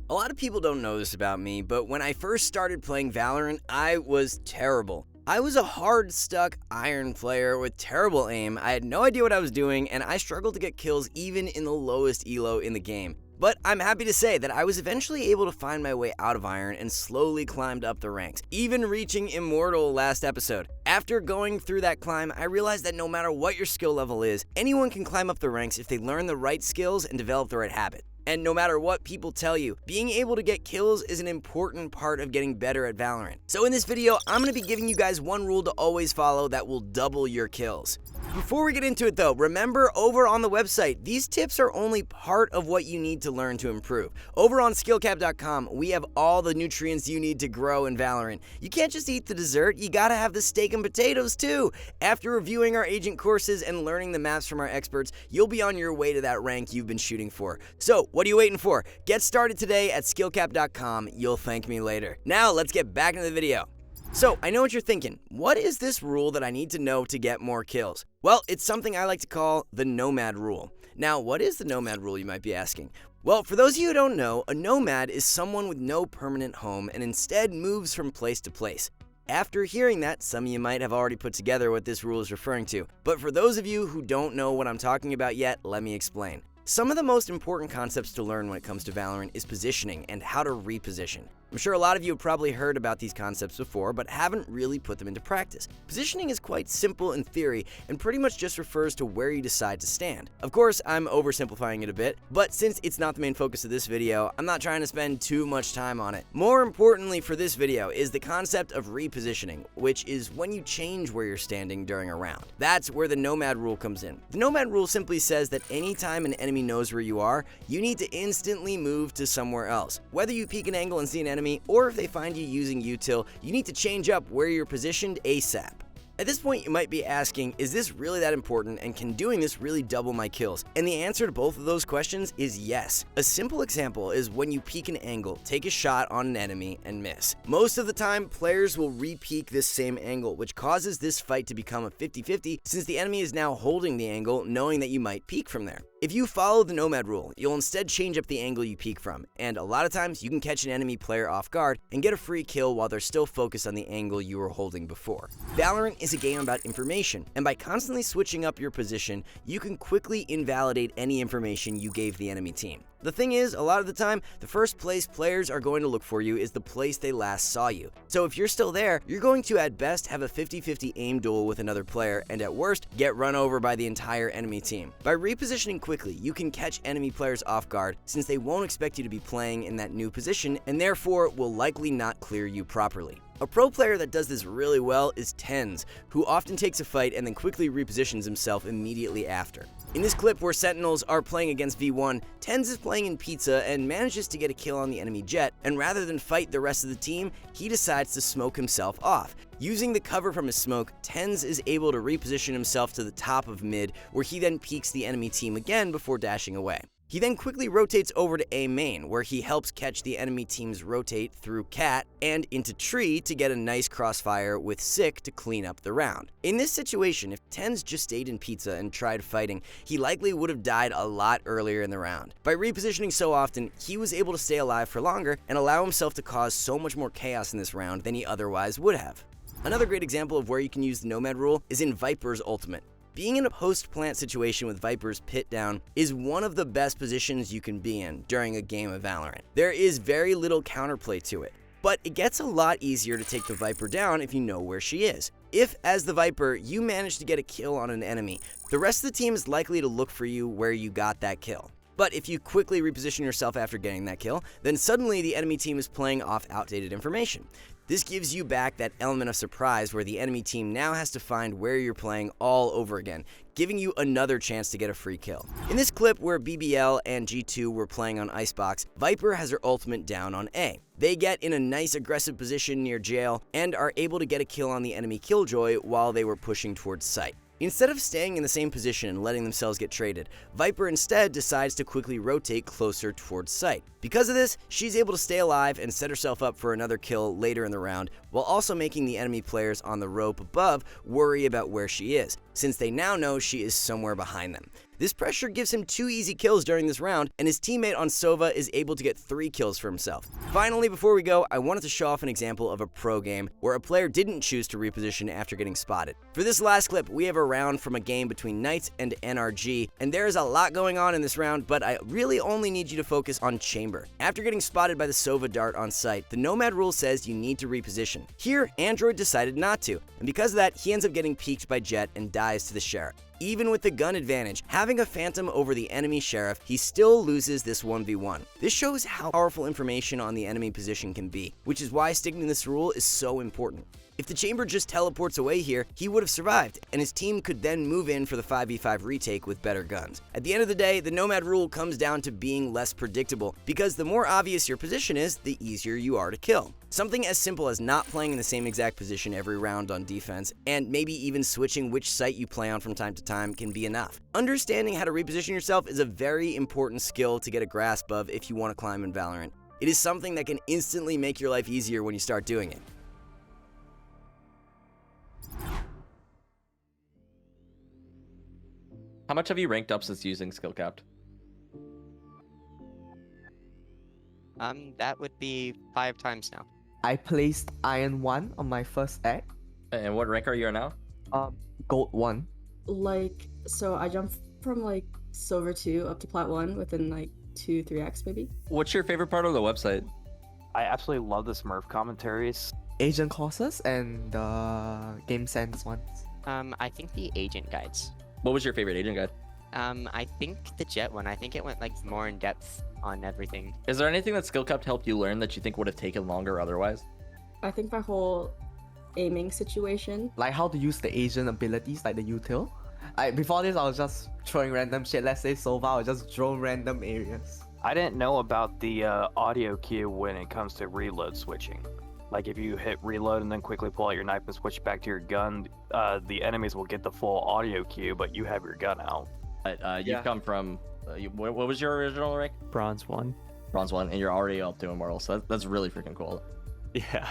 A lot of people don't know this about me, but when I first started playing Valorant, I was terrible. I was a hard stuck iron player with terrible aim, I had no idea what I was doing, and I struggled to get kills even in the lowest elo in the game. But I'm happy to say that I was eventually able to find my way out of iron and slowly climbed up the ranks, even reaching immortal last episode. After going through that climb, I realized that no matter what your skill level is, anyone can climb up the ranks if they learn the right skills and develop the right habit. And no matter what people tell you, being able to get kills is an important part of getting better at Valorant. So in this video, I'm going to be giving you guys one rule to always follow that will double your kills. Before we get into it though, remember over on the website, these tips are only part of what you need to learn to improve. Over on SkillCapped.com, we have all the nutrients you need to grow in Valorant. You can't just eat the dessert, you gotta have the steak and potatoes too. After reviewing our agent courses and learning the maps from our experts, you'll be on your way to that rank you've been shooting for. So, what are you waiting for? Get started today at SkillCapped.com, you'll thank me later. Now, let's get back into the video. So, I know what you're thinking. What is this rule that I need to know to get more kills? Well, it's something I like to call the Nomad Rule. Now, what is the Nomad Rule, you might be asking? Well, for those of you who don't know, a nomad is someone with no permanent home and instead moves from place to place. After hearing that, some of you might have already put together what this rule is referring to. But for those of you who don't know what I'm talking about yet, let me explain. Some of the most important concepts to learn when it comes to Valorant is positioning and how to reposition. I'm sure a lot of you have probably heard about these concepts before, but haven't really put them into practice. Positioning is quite simple in theory and pretty much just refers to where you decide to stand. Of course, I'm oversimplifying it a bit, but since it's not the main focus of this video, I'm not trying to spend too much time on it. More importantly for this video is the concept of repositioning, which is when you change where you're standing during a round. That's where the Nomad Rule comes in. The Nomad Rule simply says that anytime an enemy knows where you are, you need to instantly move to somewhere else. Whether you peek an angle and see an enemy, or if they find you using util, you need to change up where you're positioned ASAP. At this point, you might be asking, is this really that important and can doing this really double my kills? And the answer to both of those questions is yes. A simple example is when you peek an angle, take a shot on an enemy and miss. Most of the time, players will re-peek this same angle, which causes this fight to become a 50-50 since the enemy is now holding the angle, knowing that you might peek from there. If you follow the Nomad Rule, you'll instead change up the angle you peek from, and a lot of times you can catch an enemy player off guard and get a free kill while they're still focused on the angle you were holding before. Valorant is a game about information, and by constantly switching up your position, you can quickly invalidate any information you gave the enemy team. The thing is, a lot of the time, the first place players are going to look for you is the place they last saw you. So if you're still there, you're going to at best have a 50-50 aim duel with another player, and at worst, get run over by the entire enemy team. By repositioning quickly, you can catch enemy players off guard since they won't expect you to be playing in that new position, and therefore will likely not clear you properly. A pro player that does this really well is TenZ, who often takes a fight and then quickly repositions himself immediately after. In this clip where Sentinels are playing against V1, TenZ is playing in Pizza and manages to get a kill on the enemy jet, and rather than fight the rest of the team, he decides to smoke himself off. Using the cover from his smoke, TenZ is able to reposition himself to the top of mid, where he then peeks the enemy team again before dashing away. He then quickly rotates over to A main, where he helps catch the enemy team's rotate through Cat and into Tree to get a nice crossfire with Sick to clean up the round. In this situation, if TenZ just stayed in Pizza and tried fighting, he likely would have died a lot earlier in the round. By repositioning so often, he was able to stay alive for longer and allow himself to cause so much more chaos in this round than he otherwise would have. Another great example of where you can use the Nomad Rule is in Viper's ultimate. Being in a post-plant situation with Viper's pit down is one of the best positions you can be in during a game of Valorant. There is very little counterplay to it, but it gets a lot easier to take the Viper down if you know where she is. If, as the Viper, you manage to get a kill on an enemy, the rest of the team is likely to look for you where you got that kill. But if you quickly reposition yourself after getting that kill, then suddenly the enemy team is playing off outdated information. This gives you back that element of surprise where the enemy team now has to find where you're playing all over again, giving you another chance to get a free kill. In this clip where BBL and G2 were playing on Icebox, Viper has her ultimate down on A. They get in a nice aggressive position near jail and are able to get a kill on the enemy Killjoy while they were pushing towards site. Instead of staying in the same position and letting themselves get traded, Viper instead decides to quickly rotate closer towards site. Because of this, she's able to stay alive and set herself up for another kill later in the round, while also making the enemy players on the rope above worry about where she is, since they now know she is somewhere behind them. This pressure gives him 2 easy kills during this round, and his teammate on Sova is able to get 3 kills for himself. Finally, before we go, I wanted to show off an example of a pro game where a player didn't choose to reposition after getting spotted. For this last clip, we have a round from a game between Knights and NRG, and there is a lot going on in this round, but I really only need you to focus on Chamber. After getting spotted by the Sova dart on site, the Nomad Rule says you need to reposition. Here, Android decided not to, and because of that, he ends up getting peeked by Jet and dies to the Sheriff. Even with the gun advantage, having a Phantom over the enemy Sheriff, he still loses this 1v1. This shows how powerful information on the enemy position can be, which is why sticking to this rule is so important. If the Chamber just teleports away here, he would have survived, and his team could then move in for the 5v5 retake with better guns. At the end of the day, the Nomad Rule comes down to being less predictable, because the more obvious your position is, the easier you are to kill. Something as simple as not playing in the same exact position every round on defense, and maybe even switching which site you play on from time to time can be enough. Understanding how to reposition yourself is a very important skill to get a grasp of if you want to climb in Valorant. It is something that can instantly make your life easier when you start doing it. How much have you ranked up since using SkillCapped? That would be 5 times now. I placed Iron 1 on my first egg. And what rank are you now? Gold 1. Like, so I jumped from like Silver 2 up to Plat 1 within like 2-3x maybe. What's your favorite part of the website? I absolutely love the Smurf commentaries. Agent courses and the game sense ones. I think the agent guides. What was your favorite agent guide? I think the Jet one. I think it went like more in depth on everything. Is there anything that SkillCapped helped you learn that you think would have taken longer otherwise? I think my whole aiming situation. Like how to use the agent abilities, like the util. Before this, I was just throwing random shit. Let's say Sova, I would just drone random areas. I didn't know about the audio cue when it comes to reload switching. Like if you hit reload and then quickly pull out your knife and switch back to your gun, the enemies will get the full audio cue, but you have your gun out. You've come from, what was your original rank? Bronze 1. Bronze 1, and you're already up to Immortal, so that's really freaking cool. Yeah.